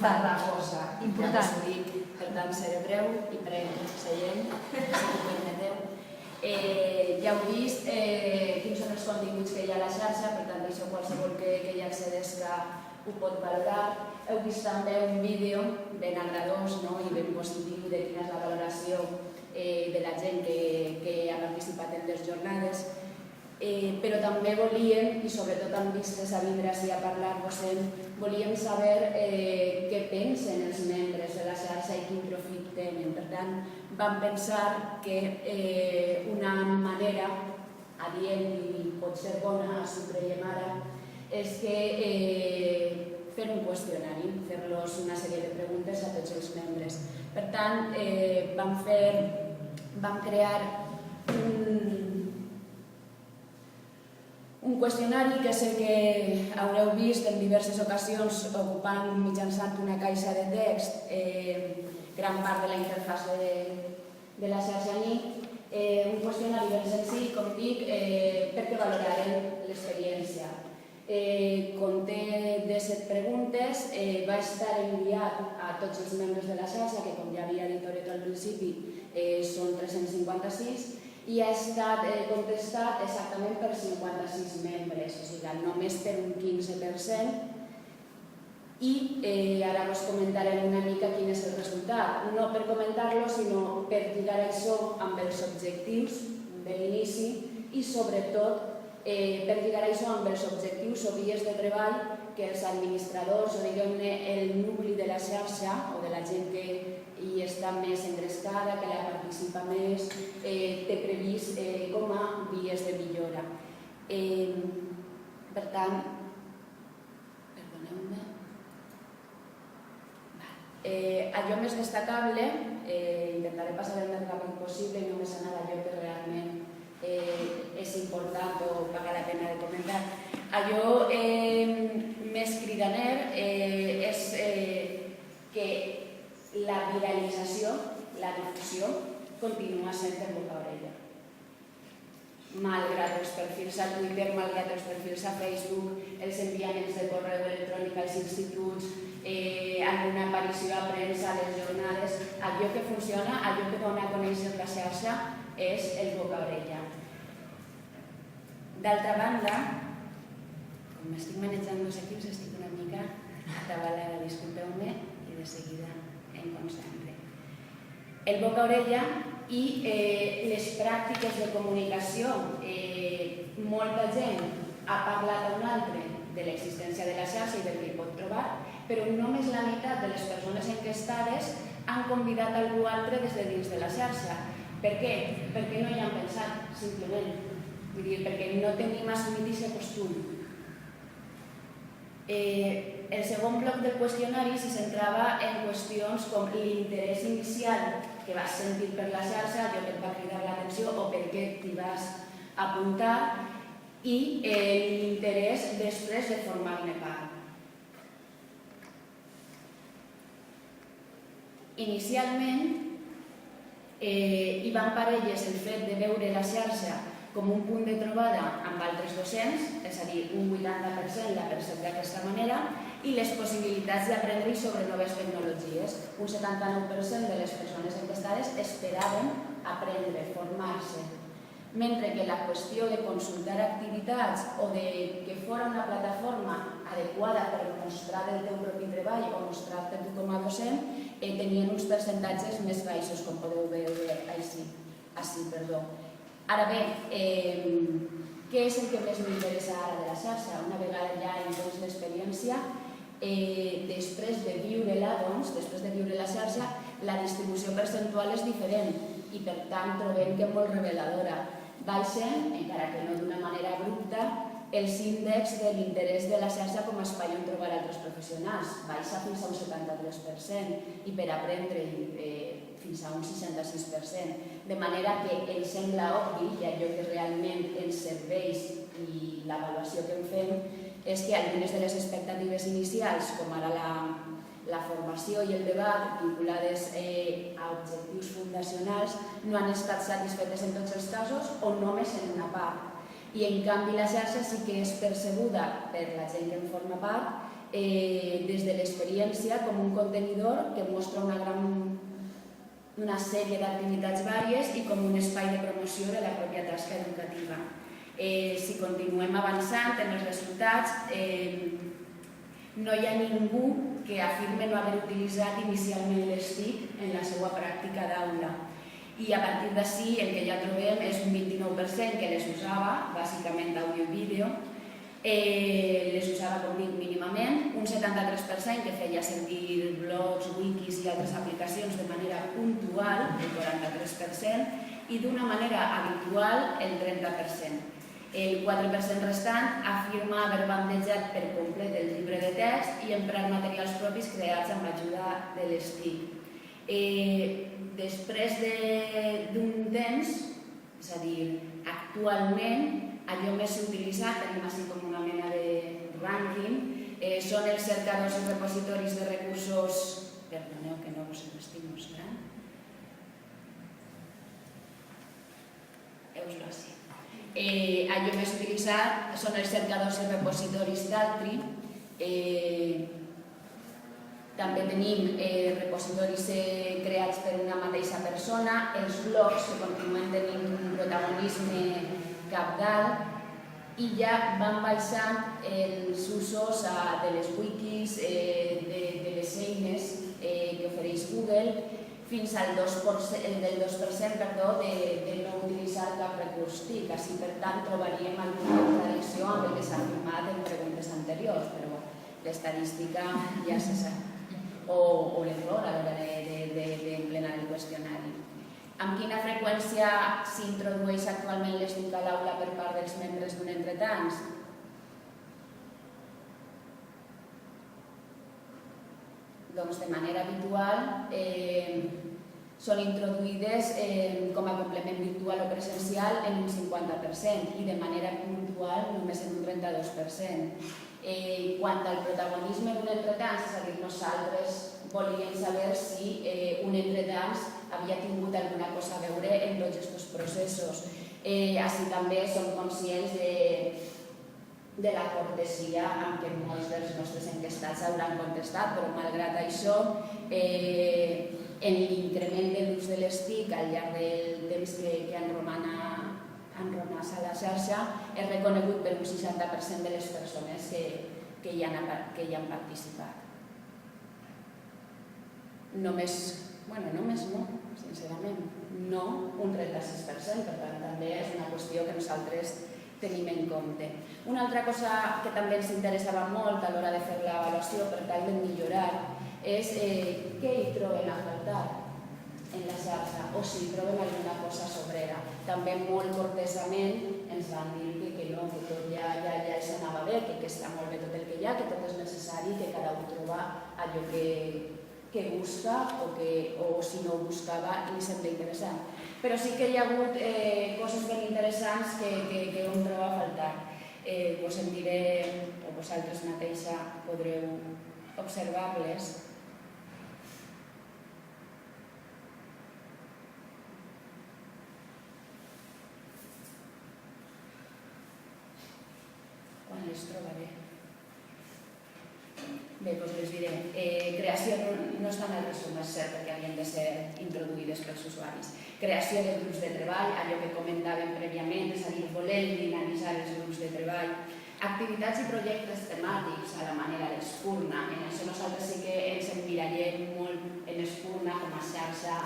Zaragoza. Important. Per tant, seré breu i prenc seient, si m'ho permeteu. Ja heu vist quins són els continguts que hi ha a la xarxa, per tant, això qualsevol que hi accedesca ho pot valorar. Heu vist també un vídeo ben agradós i ben positiu de quina és la valoració de la gent que ha participat en les jornades. Però també volíem, i sobretot amb vistes a vindre ací a parlar-vos-en, volíem saber què pensen els membres de la xarxa i quin profit tenen. Per tant, vam pensar que una manera adient i pot ser bona, si ho creiem ara, és que fer un qüestionari, fer-los una sèrie de preguntes a tots els membres. Per tant, vam crear un qüestionari que sé que haureu vist en diverses ocasions ocupant mitjançant una caixa de text gran part de la interfàs de la xarxa NIC. Un qüestionari ben senzill, com dic, perquè valorarem l'experiència. Conté 17 preguntes, va estar enviat a tots els membres de la xarxa, que com ja havia dit al principi són 356, i ha estat contestat exactament per 56 membres, o sigui, només per un 15%, i ara us comentarem una mica quin és el resultat. No per comentar-lo, sinó per lligar això amb els objectius de l'inici i, sobretot, per lligar això amb els objectius o vies de treball que els administradors o diguem-ne el nucli de la xarxa o de la gent que hi està més engrescada, que la participa més, té previst com a vies de millora. Per tant, perdoneu-me, allò més destacable, intentaré passar el més ràpid possible i només anar a allò que realment és important o paga la pena de comentar. Allò més cridaner és que la viralització, la difusió, continua sent de boca a orella. Malgrat els perfils a Twitter, malgrat els perfils a Facebook, els enviaments de correu electrònic als instituts, alguna aparició a premsa, a les jornades, allò que funciona, allò que dona a conèixer la xarxa és el boca a orella. D'altra banda, com m'estic manejant dos equips, estic una mica atabalada, disculpeu-me, i de seguida em concentre. El boca a orella i les pràctiques de comunicació. Molta gent ha parlat a un altre de l'existència de la xarxa i del que hi pot trobar, però només la meitat de les persones enquestades han convidat algú altre des de dins de la xarxa. Per què? Perquè no hi han pensat, simplement. Vull dir, perquè no tenim assumit aquest costum. El segon bloc del qüestionari se centrava en qüestions com l'interès inicial que vas sentir per la xarxa, allò que et va cridar l'atenció o per què t'hi vas apuntar, i l'interès després de formar-ne part. Inicialment, hi van parelles el fet de veure la xarxa com un punt de trobada amb altres docents, és a dir, un 80% l'ha percebut d'aquesta manera, i les possibilitats d'aprendre sobre noves tecnologies. Un 79% de les persones enquestades esperaven aprendre, formar-se, mentre que la qüestió de consultar activitats o de que fos una plataforma adequada per mostrar el teu propi treball o mostrar-te tu com a docent tenien uns percentatges més baixos, com podeu veure així. Ara bé, què és el que més m'interessa ara de la xarxa? Una vegada ja hem vist l'experiència, després de viure-la, després de viure la xarxa, la distribució percentual és diferent i per tant trobem que és molt reveladora. Baixen, encara que no d'una manera abrupta, els índexs de l'interès de la xarxa com a espai on trobar altres professionals. Baixa fins a un 73% i per aprendre fins a un 66%. De manera que ens sembla obvi que allò que realment ens serveix i l'avaluació que en fem és que algunes de les expectatives inicials, com ara la formació i el debat vinculades a objectius fundacionals, no han estat satisfetes en tots els casos o només en una part. I en canvi la xarxa sí que és percebuda per la gent que en forma part des de l'experiència com un contenidor que mostra una sèrie d'activitats vàries i com un espai de promoció de la pròpia tasca educativa. Si continuem avançant en els resultats, no hi ha ningú que afirme no haver utilitzat inicialment les TIC en la seva pràctica d'aula. I a partir d'ací el que ja trobem és un 29% que les usava, bàsicament d'àudio i vídeo, les usava, com dic, mínimament, un 73% que feia servir blogs, wikis i altres aplicacions de manera puntual, el 43%, i d'una manera habitual, el 30%. El 4% restant afirma haver bandejat per complet el llibre de text i emprar materials propis creats amb l'ajuda de les TIC. Després d'un temps, és a dir, actualment, allò més utilitzat, tenim així com una mena de rànquing, són els cercadors i repositoris de recursos... Perdoneu que no vos estic mostrant. Heus-lo així. Allò més utilitzat són els cercadors i repositoris d'Altri. També tenim repositoris creats per una mateixa persona, els blogs que continuen tenint un protagonisme cabdal i ja van baixant els usos de les wikis, de les eines que ofereix Google fins al 2% de no utilitzar cap recurs TIC. Així, per tant, trobaríem alguna contradicció amb el que s'ha afirmat en preguntes anteriors, però l'estadística ja se sap. O l'error a l'hora d'emplenar el qüestionari. Amb quina freqüència s'introdueix actualment les TIC a l'aula per part dels membres d'un entretants? Doncs de manera habitual són introduïdes com a complement virtual o presencial en un 50% i de manera puntual només en un 32%. Quant al protagonisme d'un entretants, és a dir, nosaltres volíem saber si un entretants havia tingut alguna cosa a veure en tots aquests processos. Així també som conscients de la cortesia amb què molts dels nostres enquestats hauran contestat, però malgrat això, en l'increment de l'ús de les TIC al llarg del temps que han romanès a la xarxa és reconegut per un 60% de les persones que hi han participat. Només no, sincerament, no un 36%, per tant també és una qüestió que nosaltres tenim en compte. Una altra cosa que també ens interessava molt a l'hora de fer l'avaluació per tal de millorar és què hi troben a faltar en la xarxa o si hi troben alguna cosa sobrera. També molt cortesament ens van dir que no, que tot ja s'anava bé, que està molt bé tot el que hi ha, que tot és necessari, que cada un troba allò que busca o si no ho buscava i li sembla interessant. Però sí que hi ha hagut coses ben interessants que hom troba a faltar. Vos en diré, o vosaltres mateixa podreu observar-les. Quan les trobaré? Bé, doncs les diré. Creació no està en el resum, és cert, perquè havien de ser introduïdes pels usuaris. Creació de grups de treball, allò que comentàvem prèviament, és a dir, voler dinamitzar els grups de treball. Activitats i projectes temàtics a la manera d'Espurna. En això nosaltres sí que ens emmirallem molt en Espurna com a xarxa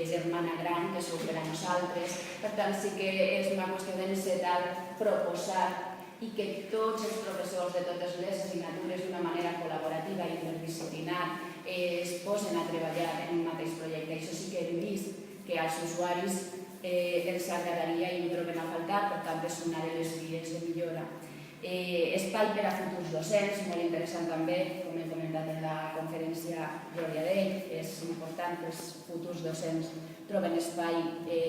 germana gran que sou per a nosaltres. Per tant, sí que és una qüestió d'encetar, proposar i que tots els professors de totes les assignatures d'una manera col·laborativa i interdisciplinar es posen a treballar en un mateix projecte. Això sí que hem vist que als usuaris els agradaria i ho troben a faltar, per tant és una de les vies de millora. Espai per a futurs docents, molt interessant també, com he comentat en la conferència Glòria d'ell, és important que els futurs docents troben espai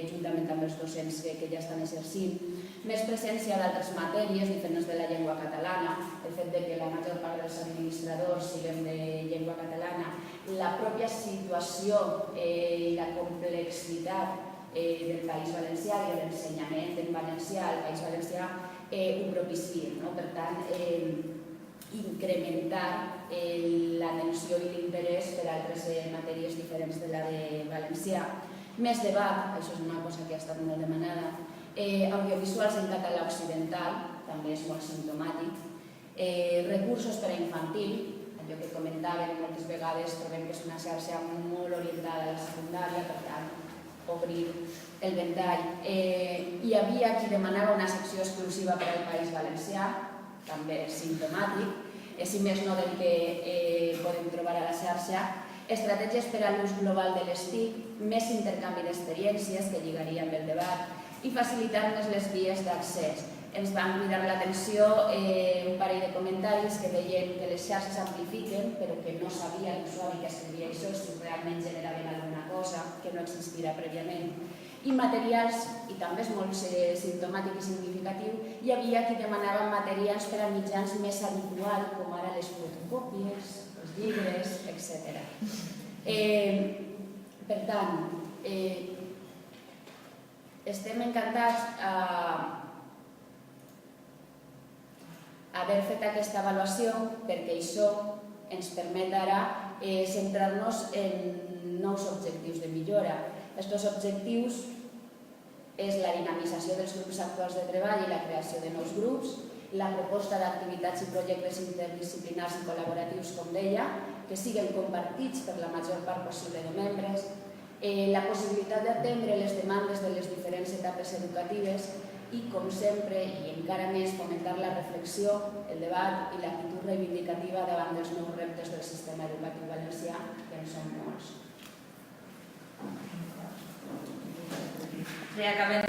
juntament amb els docents que ja estan exercint. Més presència d'altres matèries diferents de la llengua catalana, el fet que la major part dels administradors siguem de llengua catalana, la pròpia situació i la complexitat del País Valencià i l'ensenyament en valencià al País Valencià ho propiciïn. Per tant, incrementar l'atenció i l'interès per altres matèries diferents de la de valencià. Més debat, això és una cosa que ha estat molt demanada, audiovisuals en català occidental, també és molt simptomàtic, recursos per a infantil, allò que comentàvem, moltes vegades trobem que és una xarxa molt orientada a la secundària, per tant, obrir el ventall. Hi havia qui demanava una secció exclusiva per al País Valencià, també és simptomàtic, si més no del que podem trobar a la xarxa. Estratègies per a l'ús global de les TIC, més intercanvi d'experiències que lligaria amb el debat i facilitar més les vies d'accés. Ens van cridar l'atenció un parell de comentaris que deien que les xarxes amplifiquen, però que no sabia l'usuari que escrivia això si realment generaven alguna cosa que no existira prèviament. I materials, i també és molt simptomàtic i significatiu, hi havia qui demanava materials per a mitjans més habituals, com ara les fotocòpies, els llibres, etc. Per tant, estem encantats haver fet aquesta avaluació perquè això ens permet ara centrar-nos en nous objectius de millora. Aquests objectius és la dinamització dels grups actuals de treball i la creació de nous grups, la proposta d'activitats i projectes interdisciplinars i col·laboratius, com deia, que siguin compartits per la major part possible de membres, la possibilitat d'atendre les demandes de les diferents etapes educatives i, com sempre, i encara més, fomentar la reflexió, el debat i l'actitud reivindicativa davant dels nous reptes del sistema educatiu valencià, que en són molts. Ja acabem